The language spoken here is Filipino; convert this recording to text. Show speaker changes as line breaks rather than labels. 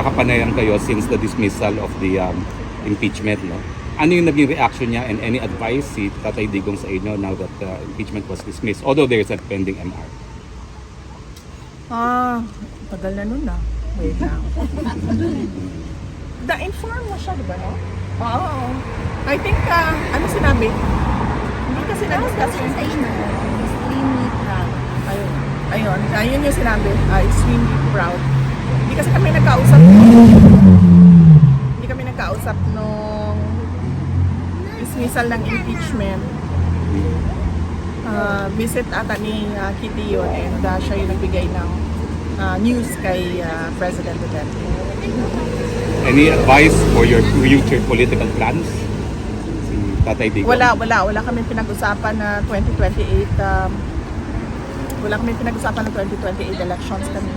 nakapanayan kayo since the dismissal of the impeachment, no? Ano yung naging reaction niya and any advice si Tatay Digong sa inyo now that impeachment was dismissed, although there is a pending MR?
Tagal na nun na. Wait lang. Na-inform mo siya, di ba, no? Oo. I think, ano sinabi? Hindi kasi na-discuss yun.
Extremely proud.
Ayun yung sinabi. Extremely proud. Hindi kasi kami nagkausap. Hindi kami nagkausap nung dismissal ng impeachment. Visit ata ni Kitty yun and siya yung nagbigay ng news kay President Duterte.
Any advice for your future political plans? Si Tatay Digong?
Wala kami pinag-usapan na 2028 wala kami pinag-usapan ng 2028 elections kami